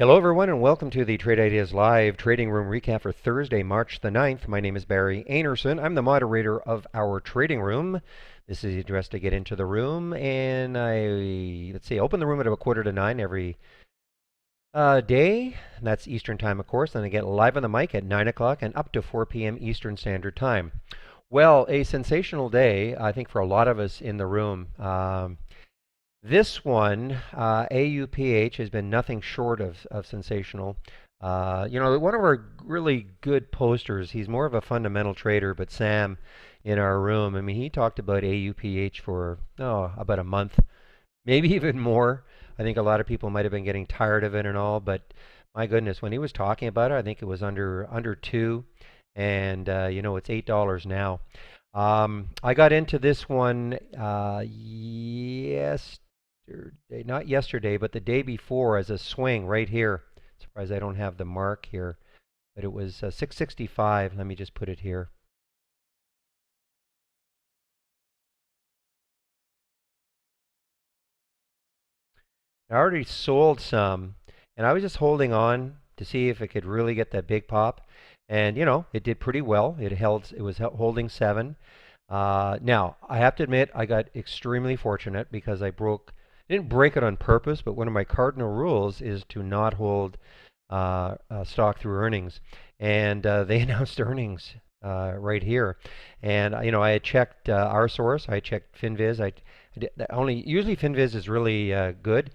Hello, everyone, and welcome to the Trade Ideas Live Trading Room recap for Thursday, March the 9th. My name is Barry Anderson. I'm the moderator of our trading room. This is the address to get into the room, and let's see, open the room at about 8:45 every day. And that's Eastern Time, of course. And I get live on the mic at 9 o'clock and up to 4 p.m. Eastern Standard Time. Well, a sensational day, I think, for a lot of us in the room. This one, AUPH, has been nothing short of sensational. One of our really good posters, he's more of a fundamental trader, but Sam in our room, I mean, he talked about AUPH for, about a month, maybe even more. I think a lot of people might have been getting tired of it and all, but my goodness, when he was talking about it, I think it was under two, and it's $8 now. I got into this one not yesterday, but the day before as a swing right here. Surprised I don't have the mark here, but it was 665. Let me just put it here. I already sold some, and I was just holding on to see if it could really get that big pop. And it did pretty well. It was holding 7. Now, I have to admit, I got extremely fortunate because didn't break it on purpose, but one of my cardinal rules is to not hold stock through earnings. And they announced earnings right here. And I had checked our source. I checked FinViz. Usually FinViz is really good.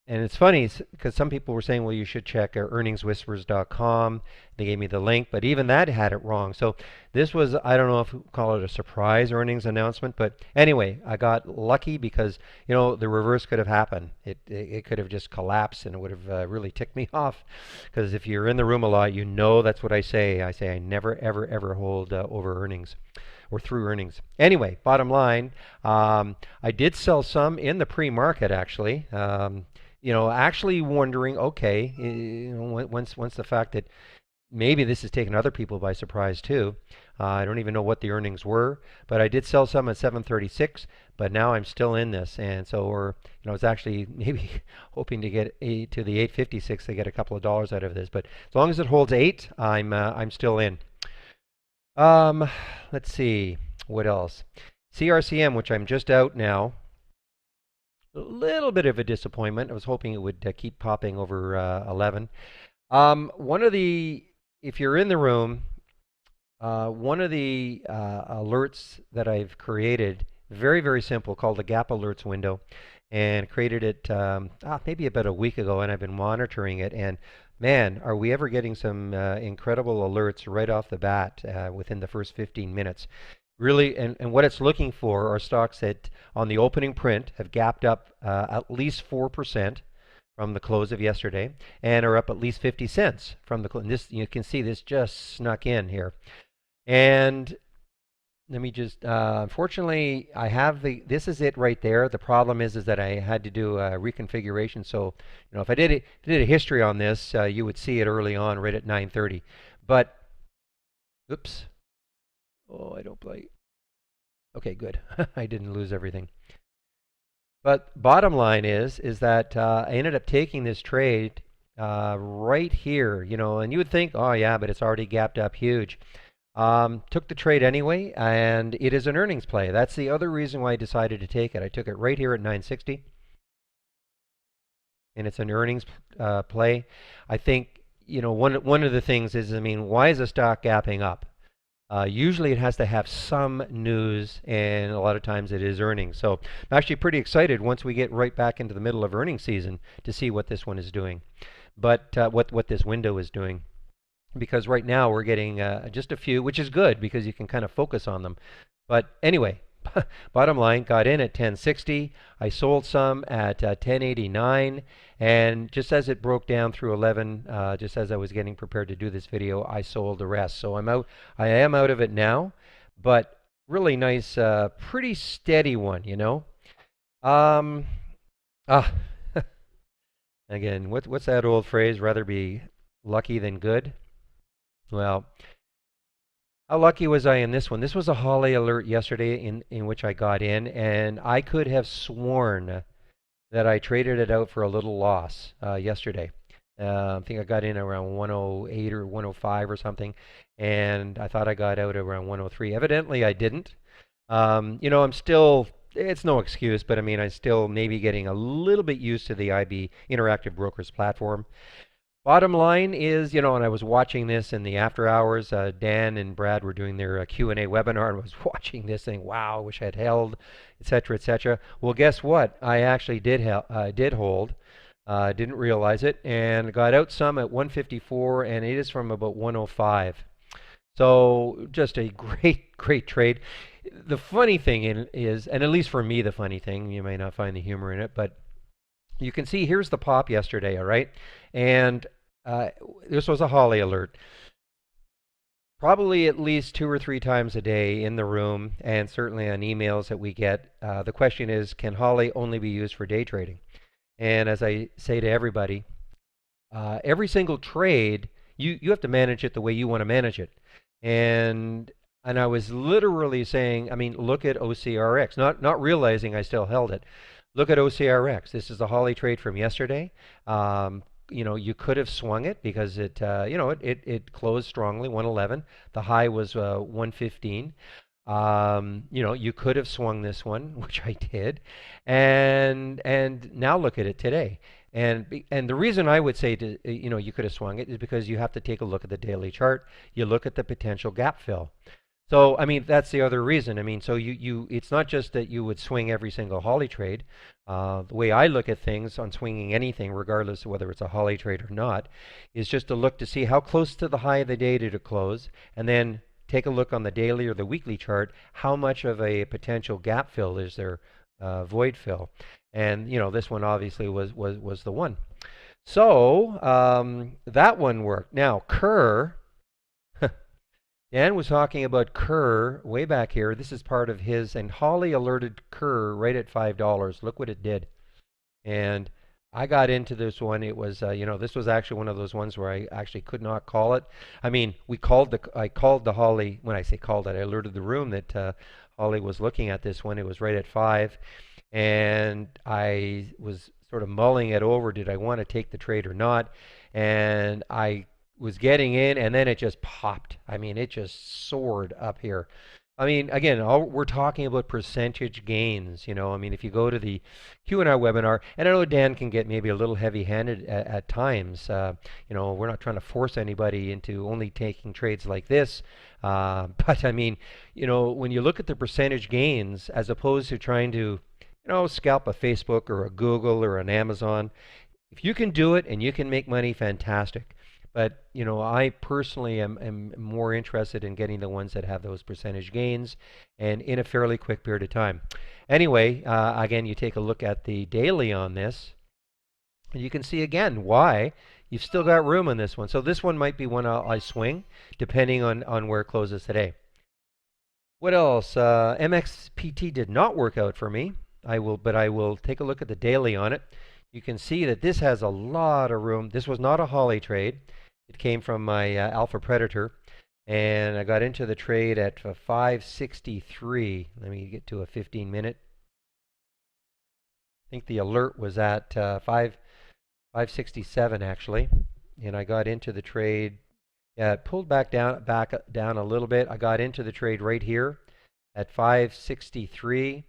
And it's funny because some people were saying, well, you should check earningswhispers.com. They gave me the link, but even that had it wrong. So this was, I don't know if we call it a surprise earnings announcement, but anyway, I got lucky because, the reverse could have happened. It could have just collapsed and it would have really ticked me off. Because if you're in the room a lot, that's what I say. I say I never, ever, ever hold over earnings or through earnings. Anyway, bottom line, I did sell some in the pre-market actually. Actually wondering, okay, once the fact that maybe this has taken other people by surprise too. I don't even know what the earnings were, but I did sell some at 736. But now I'm still in this, and so I was actually maybe hoping to get to the 856 to get a couple of dollars out of this. But as long as it holds 8, I'm still in. Let's see what else. CRCM, which I'm just out now. A little bit of a disappointment. I was hoping it would keep popping over 11. If you're in the room, one of the alerts that I've created, very, very simple, called the Gap Alerts window, and created it maybe about a week ago, and I've been monitoring it. And man, are we ever getting some incredible alerts right off the bat within the first 15 minutes. Really, and what it's looking for are stocks that on the opening print have gapped up at least 4% from the close of yesterday and are up at least 50 cents from the close. This, you can see this just snuck in here. And let me just, unfortunately, this is it right there. The problem is that I had to do a reconfiguration. So, if I did a history on this, you would see it early on, right at 9:30. But, oops. Oh, I don't play. Okay, good. I didn't lose everything. But bottom line is that I ended up taking this trade right here, and you would think, oh yeah, but it's already gapped up huge. Took the trade anyway, and it is an earnings play. That's the other reason why I decided to take it. I took it right here at 960, and it's an earnings play. I think, one of the things is, why is a stock gapping up? Usually it has to have some news, and a lot of times it is earnings. So I'm actually pretty excited once we get right back into the middle of earnings season to see what this one is doing, but what this window is doing. Because right now we're getting just a few, which is good because you can kind of focus on them. But anyway, bottom line, got in at 1060. I sold some at 1089, and just as it broke down through 11, just as I was getting prepared to do this video, I sold the rest. So I'm out. I am out of it now, but really nice, pretty steady one, Um, ah, again, what's that old phrase? Rather be lucky than good. Well, how lucky was I in this one? This was a Holly alert yesterday in which I got in, and I could have sworn that I traded it out for a little loss yesterday. I think I got in around 108 or 105 or something, and I thought I got out around 103. Evidently, I didn't. I'm still, it's no excuse, but I mean, I'm still maybe getting a little bit used to the IB Interactive Brokers platform. Bottom line is, and I was watching this in the after hours. Dan and Brad were doing their Q&A webinar, and I was watching this saying, wow, I wish I had held, et cetera, et cetera. Well, guess what? I actually did hold. Didn't realize it, and got out some at 154, and it is from about 105. So just a great, great trade. The funny thing is, and at least for me, the funny thing, you may not find the humor in it, but you can see here's the pop yesterday, all right? And uh, this was a Holly alert. Probably at least 2 or 3 times a day in the room, and certainly on emails that we get. The question is, can Holly only be used for day trading? And as I say to everybody, every single trade, you have to manage it the way you want to manage it. And and I was literally saying, I mean, look at OCRX, not realizing I still held it. Look at OCRX. This is the Holly trade from yesterday. You could have swung it because it closed strongly, 111. The high was 115. You could have swung this one, which I did, and now look at it today. And the reason I would say you could have swung it is because you have to take a look at the daily chart. You look at the potential gap fill. So I mean that's the other reason. I mean, so it's not just that you would swing every single Holly trade. The way I look at things on swinging anything, regardless of whether it's a Holly trade or not, is just to look to see how close to the high of the day did it close, and then take a look on the daily or the weekly chart. How much of a potential gap fill is there, void fill? And this one obviously was the one. So that one worked. Now Kerr. Dan was talking about Kerr way back here. This is part of his, and Holly alerted Kerr right at $5. Look what it did. And I got into this one. It was, this was actually one of those ones where I actually could not call it. I mean, I called the Holly, when I say called it, I alerted the room that Holly was looking at this one. It was right at 5. And I was sort of mulling it over. Did I want to take the trade or not? And I was getting in, and then it just popped. I mean, it just soared up here. I mean, again, we're talking about percentage gains. I mean, if you go to the Q&A webinar, and I know Dan can get maybe a little heavy-handed at times. We're not trying to force anybody into only taking trades like this. But I mean, when you look at the percentage gains as opposed to trying to, scalp a Facebook or a Google or an Amazon, if you can do it and you can make money, fantastic. But I personally am more interested in getting the ones that have those percentage gains and in a fairly quick period of time. Anyway, again, you take a look at the daily on this, and you can see again why you've still got room on this one. So this one might be one I swing, depending on where it closes today. What else? MXPT did not work out for me. But I will take a look at the daily on it. You can see that this has a lot of room. This was not a Holly trade. It came from my Alpha Predator, and I got into the trade at 563. Let me get to a 15-minute. I think the alert was at 567 actually, and I got into the trade. Yeah, it pulled back down a little bit. I got into the trade right here at 563.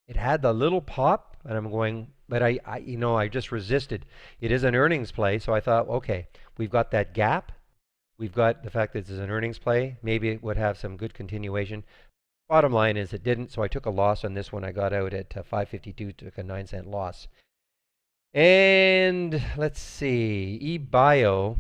It had the little pop, and I'm going, but I just resisted. It is an earnings play, so I thought, okay, we've got that gap. We've got the fact that this is an earnings play. Maybe it would have some good continuation. Bottom line is it didn't, so I took a loss on this one. I got out at 552, took a 9-cent loss. And let's see, eBio.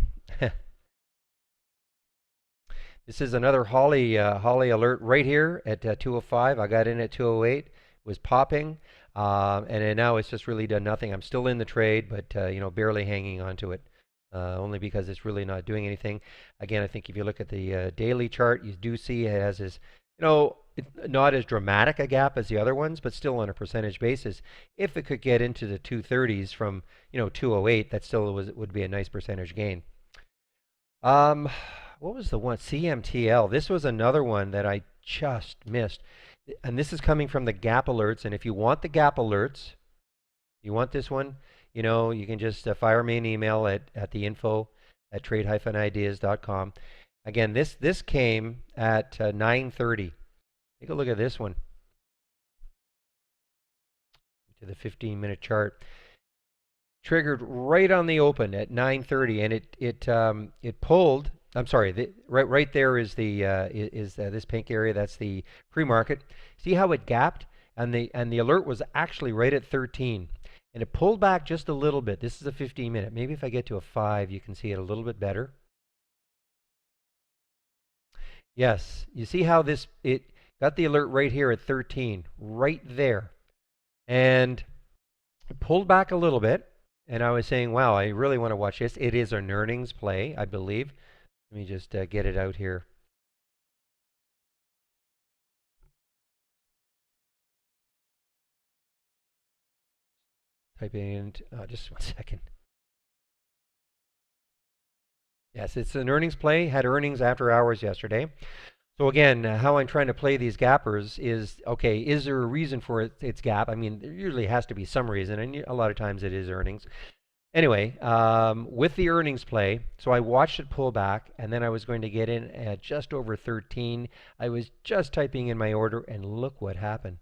This is another Holly alert right here at 205. I got in at 208. Was popping, and then now it's just really done nothing. I'm still in the trade, but barely hanging on to it, only because it's really not doing anything. Again, I think if you look at the daily chart, you do see it has this, not as dramatic a gap as the other ones, but still on a percentage basis. If it could get into the 230s from 208, that still would be a nice percentage gain. What was the one? CMTL. This was another one that I just missed. And this is coming from the gap alerts. And if you want the gap alerts, you want this one, you can just fire me an email at the info at trade-ideas.com. Again, this came at 9:30. Take a look at this one to the 15-minute chart. Triggered right on the open at 9:30, and it pulled. I'm sorry. Right there is this pink area. That's the pre-market. See how it gapped, and the alert was actually right at 13, and it pulled back just a little bit. This is a 15-minute. Maybe if I get to a 5, you can see it a little bit better. Yes, you see how it got the alert right here at 13, right there, and it pulled back a little bit. And I was saying, wow, I really want to watch this. It is an earnings play, I believe. Let me just get it out here. Type in, just 1 second. Yes, it's an earnings play. Had earnings after hours yesterday. So again, how I'm trying to play these gappers is, okay, is there a reason for its gap? I mean, there usually has to be some reason, and a lot of times it is earnings. Anyway, with the earnings play, so I watched it pull back, and then I was going to get in at just over 13. I was just typing in my order, and look what happened.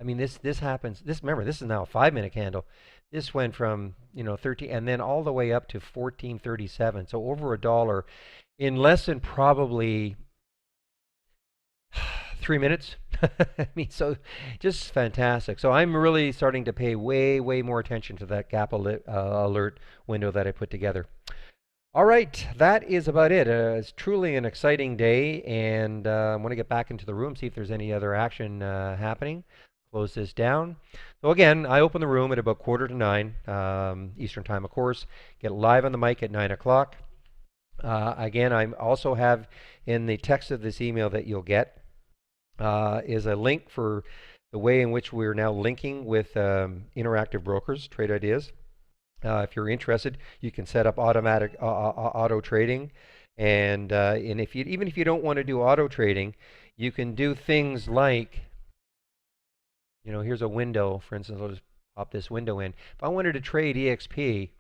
I mean, this happens. Remember, this is now a 5-minute candle. This went from 13, and then all the way up to 14.37. So over $1 in less than probably 3 minutes. I mean, so just fantastic. So I'm really starting to pay way more attention to that gap alert window that I put together. All right, that is about it. It's truly an exciting day, and I want to get back into the room, see if there's any other action happening. Close this down. So again, I open the room at about 8:45 Eastern Time, of course. Get live on the mic at 9 o'clock. Again, I also have in the text of this email that you'll get is a link for the way in which we're now linking with interactive brokers, Trade Ideas. If you're interested, you can set up automatic auto trading, and even if you don't want to do auto trading, you can do things like, here's a window. For instance, I'll just pop this window in. If I wanted to trade EXP,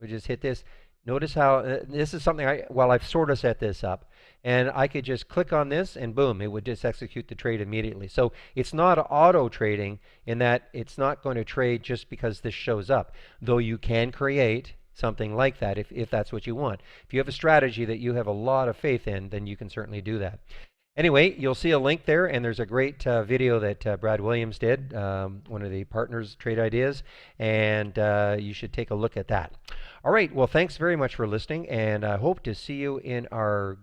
we just hit this. Notice how this is something I've sort of set this up, and I could just click on this and boom, it would just execute the trade immediately. So it's not auto trading in that it's not going to trade just because this shows up, though you can create something like that if that's what you want. If you have a strategy that you have a lot of faith in, then you can certainly do that. Anyway, you'll see a link there, and there's a great video that Brad Williams did, one of the partners, Trade Ideas, and you should take a look at that. All right, well, thanks very much for listening, and I hope to see you in our